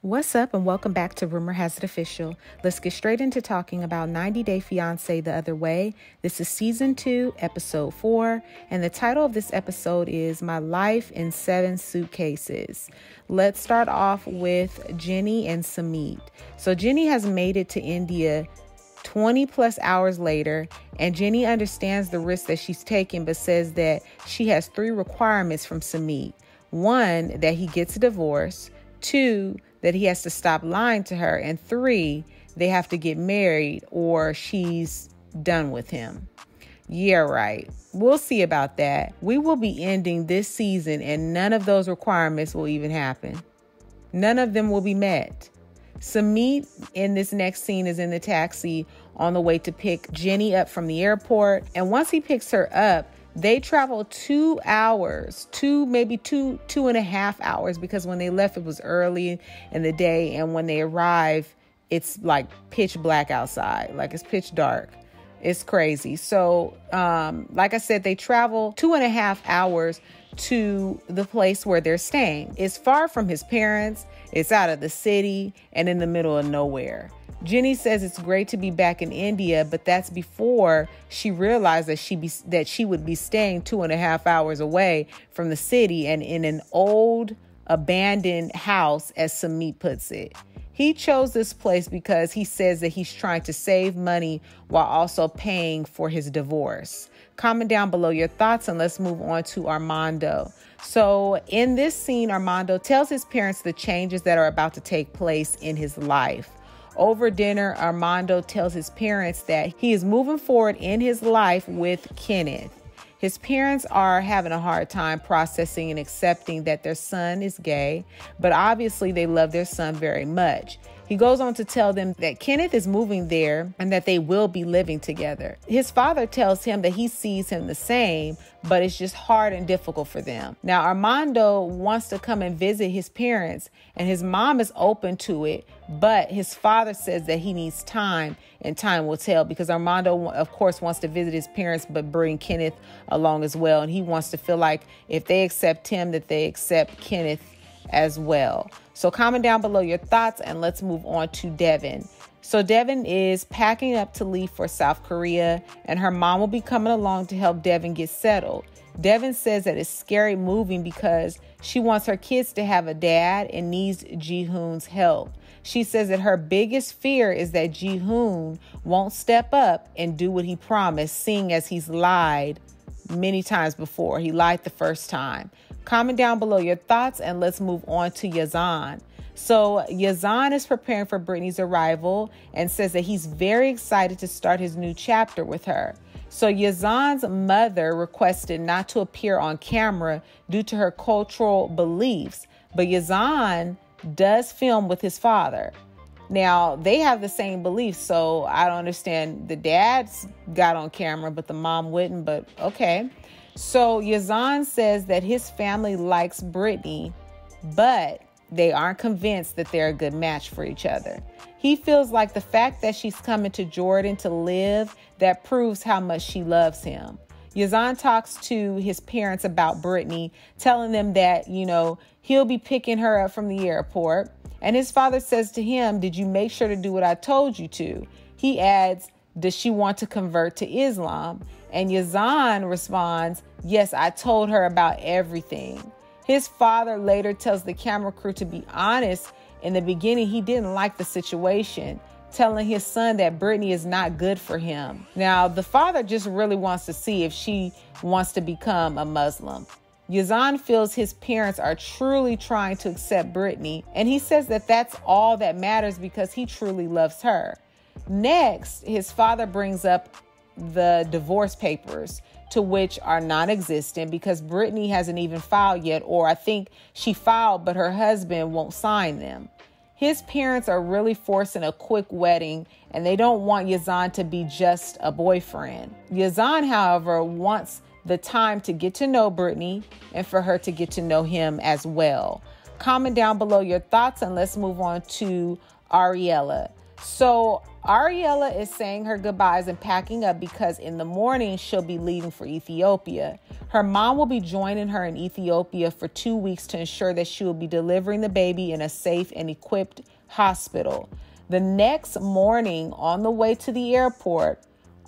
What's up and welcome back to Rumor Has It Official. Let's get straight into talking about 90 Day Fiancé The Other Way. This is Season 2, Episode 4, and the title of this episode is My Life in 7 Suitcases. Let's start off with Jenny and Sumeet. So Jenny has made it to India 20 plus hours later, and Jenny understands the risk that she's taking, but says that she has 3 requirements from Sumeet. 1, that he gets a divorce. 2, that he has to stop lying to her. And 3, they have to get married or she's done with him. Yeah, right. We'll see about that. We will be ending this season and none of those requirements will even happen. None of them will be met. Sumeet in this next scene is in the taxi on the way to pick Jenny up from the airport. And once he picks her up, they travel 2 hours, maybe two and a half hours, because when they left, it was early in the day. And when they arrive, it's like pitch black outside, like it's pitch dark. It's crazy. So, like I said, they travel 2.5 hours to the place where they're staying. It's far from his parents. It's out of the city and in the middle of nowhere. Jenny says it's great to be back in India, but that's before she realized that she would be staying 2.5 hours away from the city and in an old abandoned house, as Sumeet puts it. He chose this place because he says that he's trying to save money while also paying for his divorce. Comment down below your thoughts and let's move on to Armando. So in this scene, Armando tells his parents the changes that are about to take place in his life. Over dinner, Armando tells his parents that he is moving forward in his life with Kenneth. His parents are having a hard time processing and accepting that their son is gay, but obviously they love their son very much. He goes on to tell them that Kenneth is moving there and that they will be living together. His father tells him that he sees him the same, but it's just hard and difficult for them. Now, Armando wants to come and visit his parents, and his mom is open to it, but his father says that he needs time, and time will tell, because Armando, of course, wants to visit his parents, but bring Kenneth along as well. And he wants to feel like if they accept him, that they accept Kenneth as well. So comment down below your thoughts and let's move on to Devon. So Devon is packing up to leave for South Korea, and her mom will be coming along to help Devon get settled. Devon says that it's scary moving because she wants her kids to have a dad and needs Jihoon's help. She says that her biggest fear is that Jihoon won't step up and do what he promised, seeing as he's lied many times before. He lied the first time. Comment down below your thoughts and let's move on to Yazan. So Yazan is preparing for Brittany's arrival and says that he's very excited to start his new chapter with her. So Yazan's mother requested not to appear on camera due to her cultural beliefs, but Yazan does film with his father. Now, they have the same beliefs, so I don't understand. The dad's got on camera, but the mom wouldn't, but okay. So Yazan says that his family likes Brittany, but they aren't convinced that they're a good match for each other. He feels like the fact that she's coming to Jordan to live, that proves how much she loves him. Yazan talks to his parents about Brittany, telling them that, he'll be picking her up from the airport. And his father says to him, "Did you make sure to do what I told you to?" He adds, "Does she want to convert to Islam?" And Yazan responds, "Yes, I told her about everything." His father later tells the camera crew to be honest. In the beginning, he didn't like the situation, telling his son that Brittany is not good for him. Now, the father just really wants to see if she wants to become a Muslim. Yazan feels his parents are truly trying to accept Brittany, and he says that that's all that matters because he truly loves her. Next, his father brings up the divorce papers, to which are non-existent because Brittany hasn't even filed yet, or I think she filed, but her husband won't sign them. His parents are really forcing a quick wedding, and they don't want Yazan to be just a boyfriend. Yazan, however, wants the time to get to know Brittany and for her to get to know him as well. Comment down below your thoughts and let's move on to Ariela. So Ariela is saying her goodbyes and packing up because in the morning she'll be leaving for Ethiopia. Her mom will be joining her in Ethiopia for 2 weeks to ensure that she will be delivering the baby in a safe and equipped hospital. The next morning, on the way to the airport,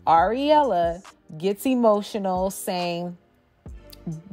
Ariela gets emotional saying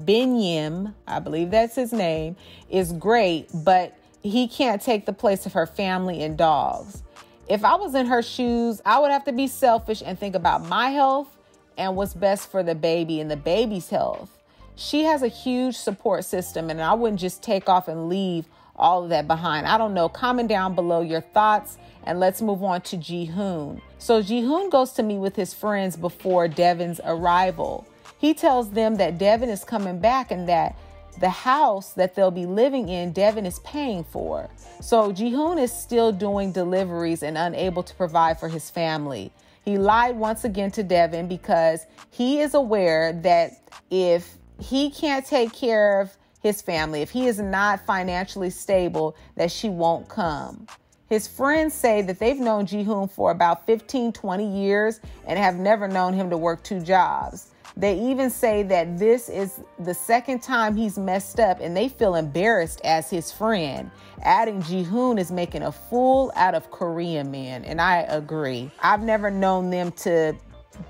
Biniyam, I believe that's his name, is great, but he can't take the place of her family and dogs. If I was in her shoes, I would have to be selfish and think about my health and what's best for the baby and the baby's health. She has a huge support system, and I wouldn't just take off and leave all of that behind. I don't know. Comment down below your thoughts, and let's move on to Jihoon. So Jihoon goes to meet with his friends before Devon's arrival. He tells them that Devon is coming back and that the house that they'll be living in, Devon is paying for. So Jihoon is still doing deliveries and unable to provide for his family. He lied once again to Devon because he is aware that if he can't take care of his family, if he is not financially stable, that she won't come. His friends say that they've known Jihoon for about 15, 20 years and have never known him to work 2 jobs. They even say that this is the second time he's messed up and they feel embarrassed as his friend. Adding Jihoon is making a fool out of Korean men, and I agree. I've never known them to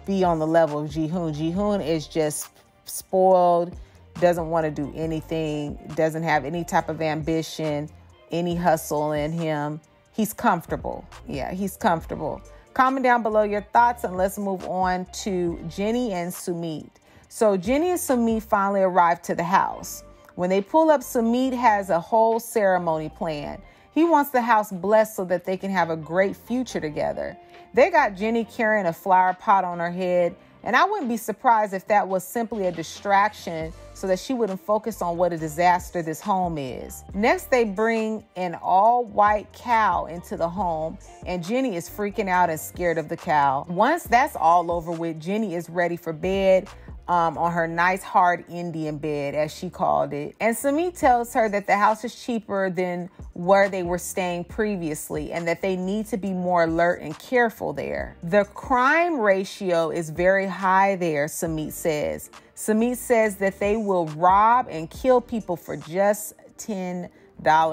be on the level of Jihoon. Jihoon is just spoiled, doesn't want to do anything, doesn't have any type of ambition, any hustle in him. He's comfortable. Yeah, he's comfortable. Comment down below your thoughts, and let's move on to Jenny and Sumeet. So Jenny and Sumeet finally arrived to the house. When they pull up, Sumeet has a whole ceremony planned. He wants the house blessed so that they can have a great future together. They got Jenny carrying a flower pot on her head, and I wouldn't be surprised if that was simply a distraction so that she wouldn't focus on what a disaster this home is. Next, they bring an all-white cow into the home, and Jenny is freaking out and scared of the cow. Once that's all over with, Jenny is ready for bed on her nice hard Indian bed, as she called it. And Sumeet tells her that the house is cheaper than where they were staying previously and that they need to be more alert and careful there. The crime ratio is very high there, Sumeet says. Sumeet says that they will rob and kill people for just $10.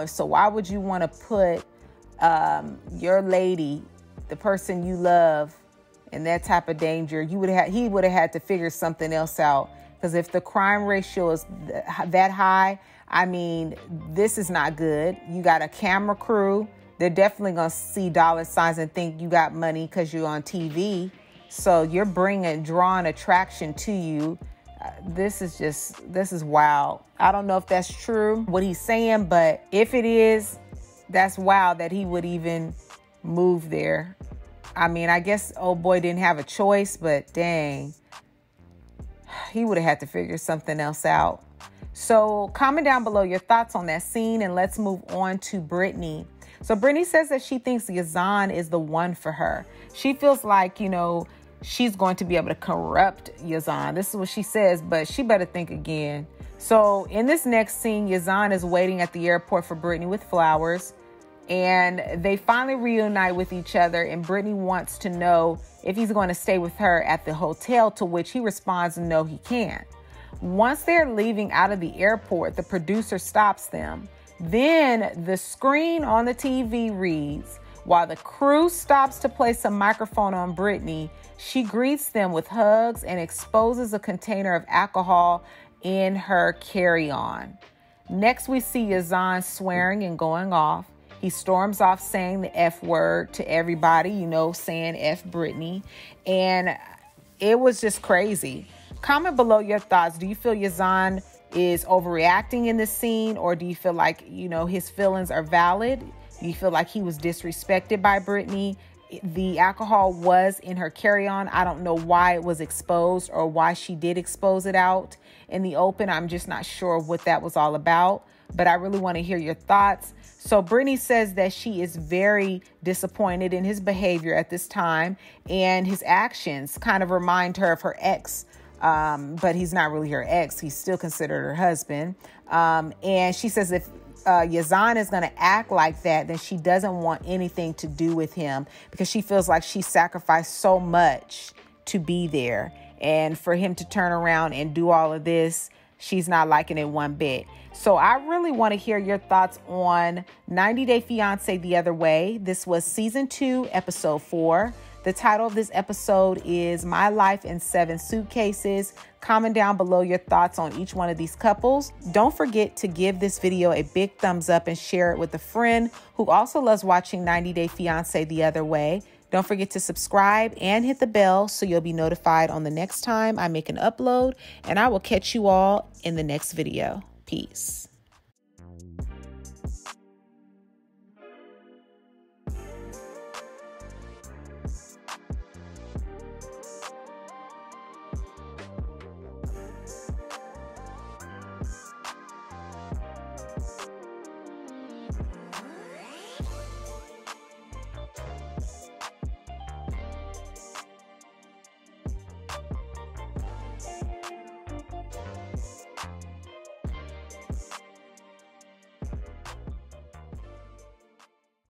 So why would you want to put your lady, the person you love, in that type of danger? He would have had to figure something else out, because if the crime ratio is that high, I mean, this is not good. You got a camera crew. They're definitely going to see dollar signs and think you got money because you're on TV. So you're drawing attraction to you. This is wild. I don't know if that's true, what he's saying, but if it is, that's wild that he would even move there. I mean, I guess old boy didn't have a choice, but dang, he would have had to figure something else out. So comment down below your thoughts on that scene, and let's move on to Brittany. So Brittany says that she thinks Yazan is the one for her. She feels like, she's going to be able to corrupt Yazan. This is what she says, but she better think again. So in this next scene, Yazan is waiting at the airport for Brittany with flowers. And they finally reunite with each other, and Brittany wants to know if he's going to stay with her at the hotel, to which he responds, no, he can't. Once they're leaving out of the airport, the producer stops them. Then the screen on the TV reads, while the crew stops to place a microphone on Brittany, she greets them with hugs and exposes a container of alcohol in her carry-on. Next, we see Yazan swearing and going off. He storms off saying the F word to everybody, saying F Brittany. And it was just crazy. Comment below your thoughts. Do you feel Yazan is overreacting in this scene, or do you feel like, his feelings are valid? Do you feel like he was disrespected by Brittany? The alcohol was in her carry-on. I don't know why it was exposed or why she did expose it out in the open. I'm just not sure what that was all about, but I really want to hear your thoughts. So Brittany says that she is very disappointed in his behavior at this time, and his actions kind of remind her of her ex, but he's not really her ex. He's still considered her husband. And she says if Yazan is going to act like that, then she doesn't want anything to do with him because she feels like she sacrificed so much to be there. And for him to turn around and do all of this, she's not liking it one bit. So I really want to hear your thoughts on 90 Day Fiancé The Other Way. This was season 2, episode 4. The title of this episode is My Life in 7 Suitcases. Comment down below your thoughts on each one of these couples. Don't forget to give this video a big thumbs up and share it with a friend who also loves watching 90 Day Fiancé The Other Way. Don't forget to subscribe and hit the bell so you'll be notified on the next time I make an upload. And I will catch you all in the next video. Peace.